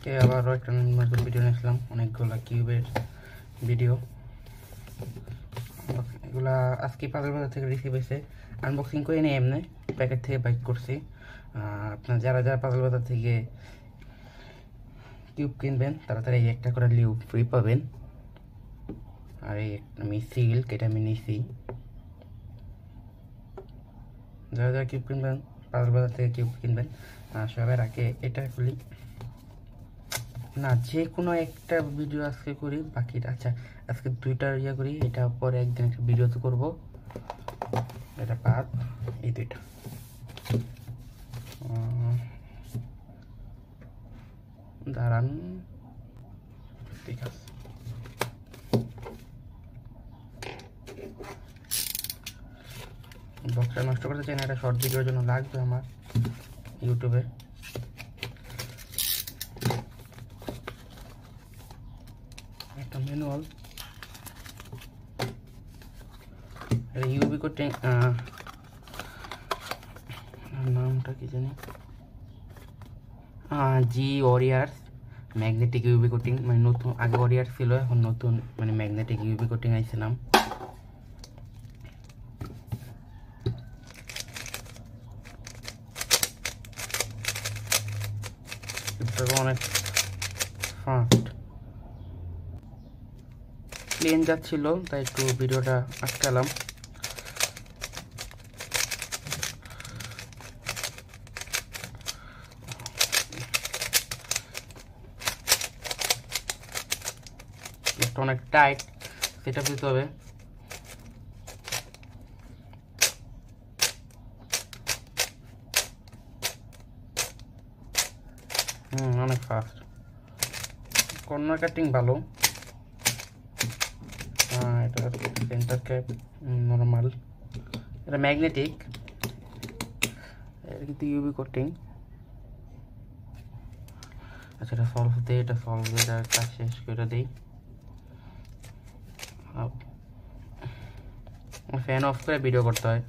আজকে আবারও একটা নতুন ভিডিও নিয়ে আসলাম, অনেকগুলো কিউবের ভিডিও। এগুলা আজকে পাজল বাজার থেকে রিসিভ হয়েছে, আনবক্সিং করে নিয়ে এমনি প্যাকেট থেকে বাইক করছি। আপনার যারা যারা পাজল বাজার থেকে কিউব কিনবেন তারা তারা এই একটা করে লিউব ফ্রি পাবেন। আর এই আমি সিল্ক, এটা আমি নিছি। যারা যারা কিউব কিনবেন পাজল বাজার থেকে কিউব কিনবেন, সবার আগে এটা খুলি না, যে কোনো একটা ভিডিও আজকে করি, বাকিটা আচ্ছা আজকে দুইটা ইয়ে করি, এটা পরে একদিন একটা ভিডিও তো করবো। এটা বাদ, এই দুইটা দাঁড়ান, ঠিক আছে। বক্সটা নষ্ট করতে চাই না, এটা শর্ট ভিডিওর জন্য লাগবে আমার ইউটিউবে। একটা ম্যানুয়াল, ইউবি কোটিং, নামটা কি জানি, জি ওয়ারিয়ার্স ম্যাগনেটিক ইউবি কোটিং, মানে নতুন, আগে ওয়ারিয়ার্স ছিল, এখন নতুন মানে ম্যাগনেটিক ইউবি কোটিং আইছে নাম। অনেক ফাস্ট প্লেন যাচ্ছিল, তাই একটু ভিডিওটা আটকালাম। অনেক টাইট, সেটা দিতে হবে। অনেক ফাস্ট, কর্নার কাটিং ভালো। এটা সেন্টার ক্যাপ নর্মাল, এটা ম্যাগনেটিক, এটা কিন্তু ইউবি কোটিং। আচ্ছা এটা সলভ দেয়, এটা সলভ দিয়ে কাজ শেষ করে দিই। ফ্যান অফ করে ভিডিও করতে হয়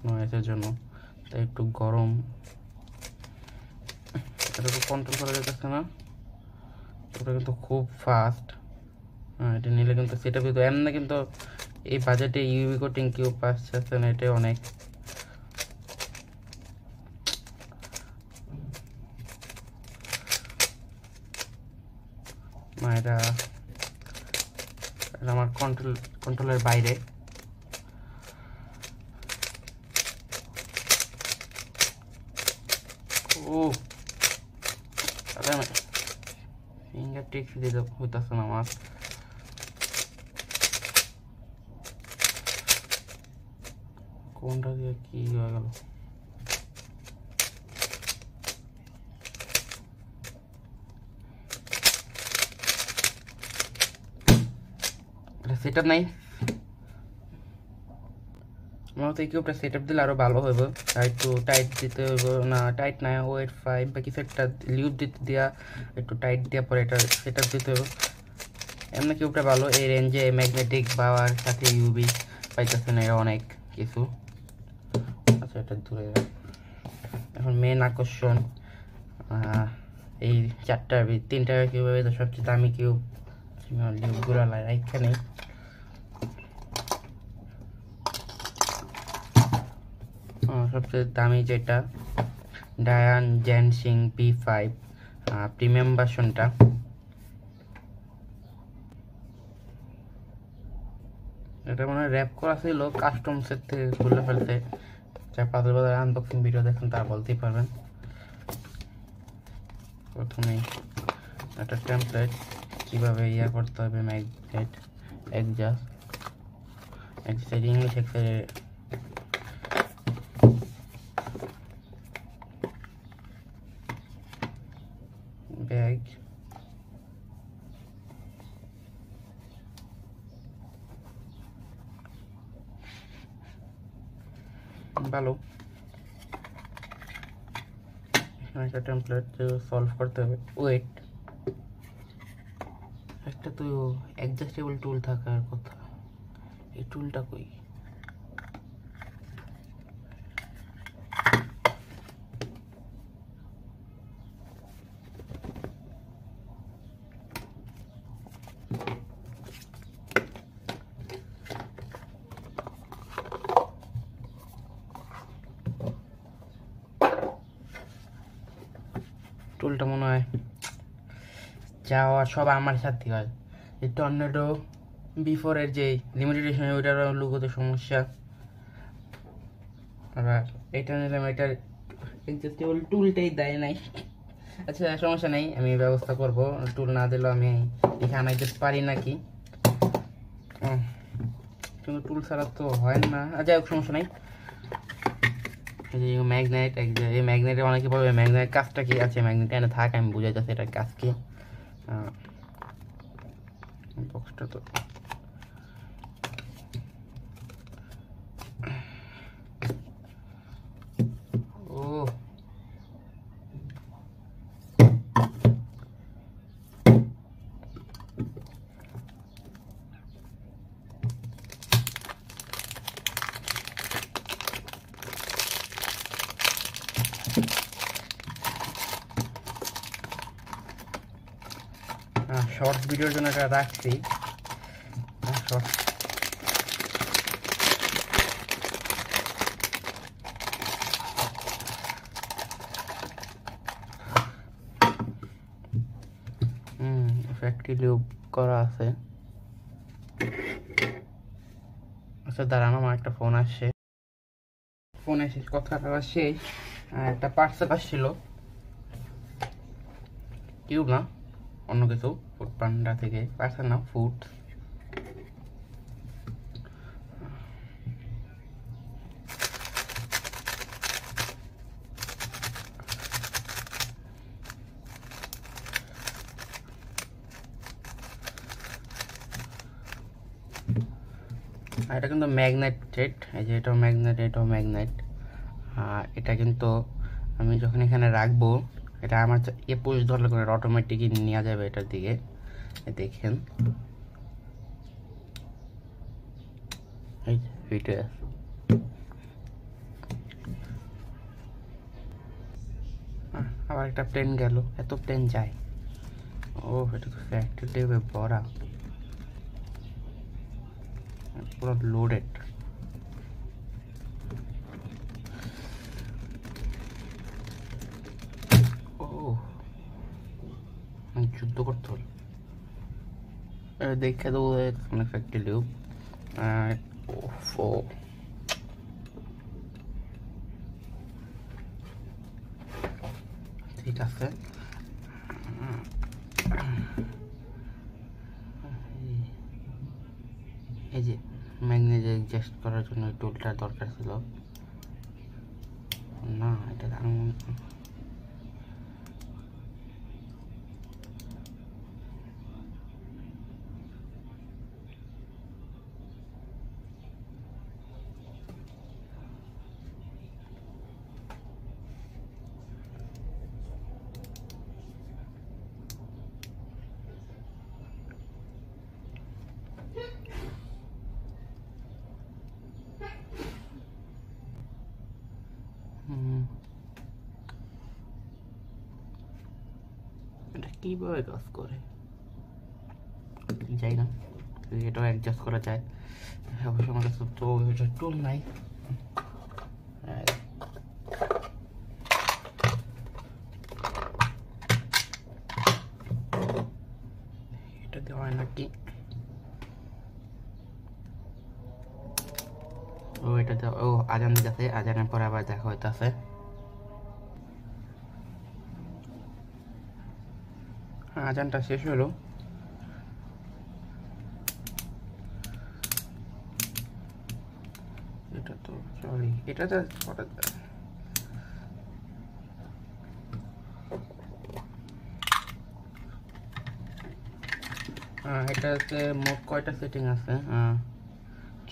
নয়েজের জন্য, তাই একটু গরম, এটা তো কন্ট্রোল করা যাচ্ছে না। ওটা কিন্তু খুব ফাস্ট। এটা নিলে কিন্তু সেটা কিন্তু এমনি, কিন্তু এই বাজেটে ইউবি কোটিং কেউ পাচ্ছে না, এটা অনেক। না এটা আমার কন্ট্রোলের বাইরে। ও ফিঙ্গার টিক্স দিতে হইতেছে না আমার। কোনটা দিয়ে কি হয়ে গেল? সেটআপ নাই, আমার তো কিউবটা সেটআপ দিলে আরো ভালো হইব। একটু টাইট দিতে হইব, না টাইট না, ওয়েট 5 বা কিছু একটা লিউব দিতে দিয়া একটু টাইট দিয়া পরে এটা সেটআপ দিতে হইব। এমনি কিউবটা ভালো, এই রেঞ্জে ম্যাগনেটিক পাওয়ার সাথে ইউবি পাইতেছেন, এরা অনেক কিছু। আচ্ছা এটা দূরে। এখন মেন আকর্ষণ, এই চারটার তিনটা কিউব সবচেয়ে দামি কিউব, লিউবগুলো এখানে। সবচেয়ে দামি যেটা ডায়ান জেনসিং P5 প্রিমিয়াম ভার্সনটা। এটা মানে র্যাপ করা ছিল, কাস্টম সেট থেকে খুলে ফেলতে। যারা পাজল বাজার আনবক্সিং ভিডিও দেখেন তারা বলতেই পারবেন। প্রথমেই একটা টেমপ্লেট, কীভাবে ইয়া করতে হবে, ম্যাগনেট এক্সাস্ট, এক সাইড ইংলিশ এক সাইডে ব্যাগ। ভালো একটা টেমপ্লেট সলভ করতে হবে। ওয়েট, একটা তো অ্যাডজাস্টেবল টুল থাকার কথা, এই টুলটা কই? টুলটা মনে হয় যাওয়া সব আমার সাথে হয়। এই টর্নেডো বিফোরের যে লিমিটেশন ওইটার লুকোতে সমস্যা। আবার এটা নিলাম, এটার অ্যাডজাস্টেবল টুলটাই দেয় নাই। আচ্ছা সমস্যা নেই, আমি ব্যবস্থা করব। টুল না দিলেও আমি এখানে আনাইতে পারি নাকি, কিন্তু টুল ছাড়া তো হয় না। আচ্ছা সমস্যা নেই। এই ম্যাগনেট, এই ম্যাগনেটে অনেকে বলবে ম্যাগনেটের কাজটা কি আছে, ম্যাগনেট এনে থাক, আমি বুঝাইতেছি এটার কাজ কি। বক্সটা তো ও শর্ট ভিডিওর জন্য এটা রাখছি। শর্ট ফ্যাক্টরি লিউব করা আছে। আচ্ছা দাঁড়ান, আমার একটা ফোন আসছে, ফোন এসে কথাটা শেষ। একটা পার্সেল আসছিল, টিউব না অন্য কিছু, ফুড পান্ডা থেকে পার্সেল না, ফুড। এটা কিন্তু ম্যাগনেটেড, এই যে এটাও ম্যাগনেট, এটাও ম্যাগনেট। এটা কিন্তু আমি যখন এখানে রাখবো, এটা আমার পুশ ধরলে করে অটোমেটিকই নিয়ে যাবে এটার দিকে। দেখেন এই ভিডিও। আবার একটা প্লেন গেল, এত প্লেন যায়। ও এটা তো ফ্যাক্টরি লেভে ভরা, পুরো লোডেড। ও যুদ্ধ করতে হলো, দেখে তো অনেক ফ্যাক্টরি লিউব। ঠিক আছে, এই যে ম্যাগনেট অ্যাডজাস্ট করার জন্য এই টুলটার দরকার ছিল না, এটা এটা কিভাবে কাজ করে যাই না, এটাও অ্যাডজাস্ট করা যায়। অবশ্য আমার কাছে তো এটা টুল নাই। এটা দেওয়া হয় নাকি, ও এটা দেওয়া, ও আজান দিতেছে, আজানের পরে আবার দেখা হইতেছে। আজানটা শেষ হলো, এটা তো সরি, এটা তো এটাতে মোট কয়টা সেটিং আছে?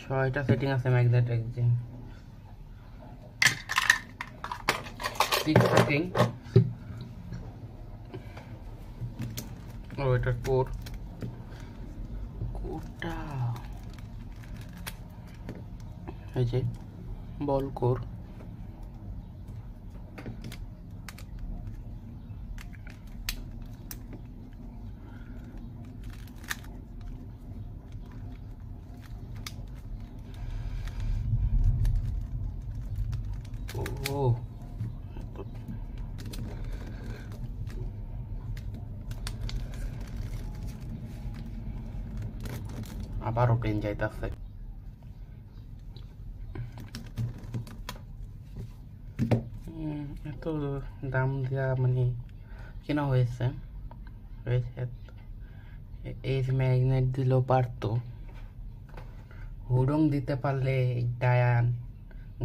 6টা সেটিং আছে ম্যাগনেট এক্সচেঞ্জ। 6 সেটিং। ও এটা কোরটা এই যে বল কোর। ও আবারও পেন যাইতেছে। এত দাম দেওয়া মানে কেনা হয়েছে। এই ম্যাগনেট দিলেও পারতো, হুডং দিতে পারলে ডায়ান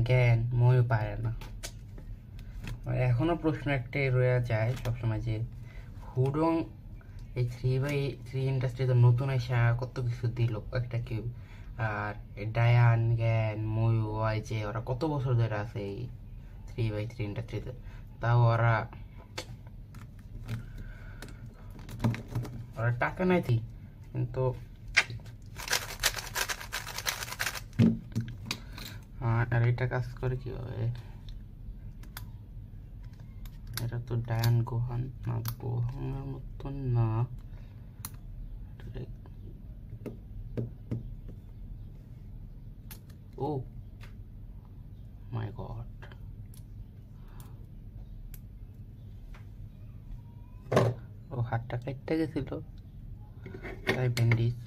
জ্ঞান ময়ও পারে না। এখনো প্রশ্ন একটাই রয়ে যায় সবসময় যে হুডং এই 3x3 ইন্ডাস্ট্রিতে নতুন এসে কত কিছু দিল একটা কিউব, আর ডায়ান জ্ঞান ময়ু যে ওরা কত বছর ধরে আছে এই 3x3 ইন্ডাস্ট্রিতে, তাও ওরা টাকা নাই কিন্তু আর এটা কাজ করে কিভাবে? এটা তো ডায়ান গোহান না, গোহানের মতন না। ও মাই গড, ও হাতটা কেটে গেছিল তাই ব্যান্ডেজ।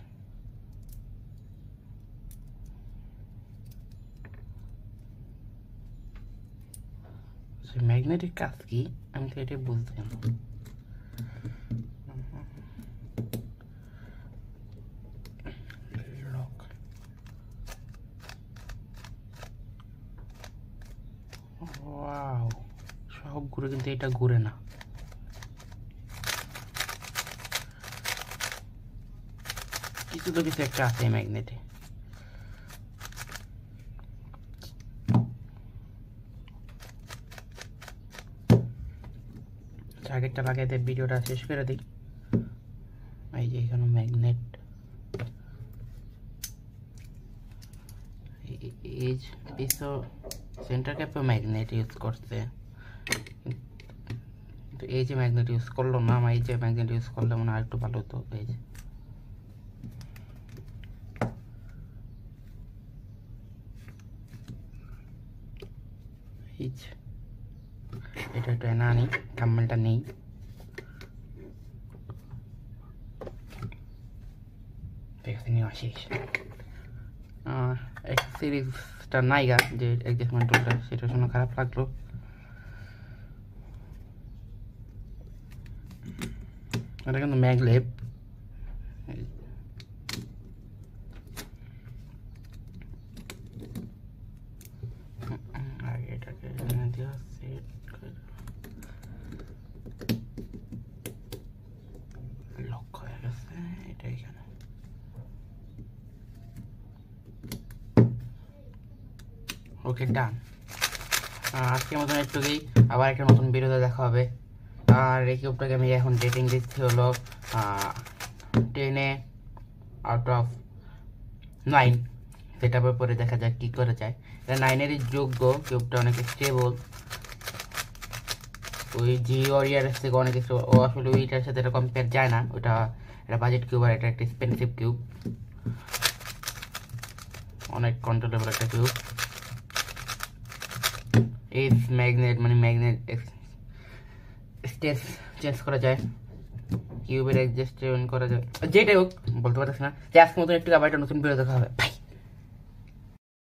ম্যাগনেটিক কাজ কি আমি তো এটাই বুঝতে না। ওয়াও, সব ঘুরে কিন্তু এটা ঘুরে না। কিছু তো কিছু একটা আছে ম্যাগনেটে। আগেরটা লাগাই দিয়ে ভিডিওটা শেষ করে দিই। এই যে এখানে ম্যাগনেট, এই তো সেন্টার ক্যাপে ম্যাগনেট ইউজ করছে, কিন্তু এই যে ম্যাগনেট ইউজ করলো না। আমার এই যে ম্যাগনেট ইউজ করলে মনে হয় একটু ভালো হতো। এই যে এটা একটু এনে আনি, থাম্বনেলটা নেই। ঠিক আছে, নিয়ে আসিস। সিরিজটা নাইগা যে অ্যাডজাস্টমেন্ট টুলটা, সেটা শুনে খারাপ লাগলো। এটা কিন্তু ম্যাগলেব। আগে এটাকে দেওয়া সেট করে লক হয়ে গেছে। এটা এখানে ওকে, ডান। আজকের মতন একটুকুই, আবার একটা নতুন ভিডিওতে দেখা হবে। আর এই কিউবটাকে আমি এখন রেটিং দিচ্ছি হলো 10/9। সেটার পরে দেখা যাক কি করে যায়। এটা 9-এরই যোগ্য। কিউবটা অনেক স্টেবল, ওই জি ওয়ারিয়ারের থেকে অনেক স্টেবল। ও আসলে ওইটার সাথে এটা কম্পেয়ার যায় না। ওটা এটা বাজেট কিউব, আর এটা একটা এক্সপেন্সিভ কিউব, অনেক কন্ট্রোলেবল একটা কিউব। এই ম্যাগনেট মানে ম্যাগনেট স্টেজ চেঞ্জ করা যায়, কিউবের অ্যাডজাস্টমেন্ট করা যায়, যেটাই হোক বলতে পারতেছি না। যে আজকের মতন একটু আবার একটা নতুন ভিডিও দেখা হবে। বাই।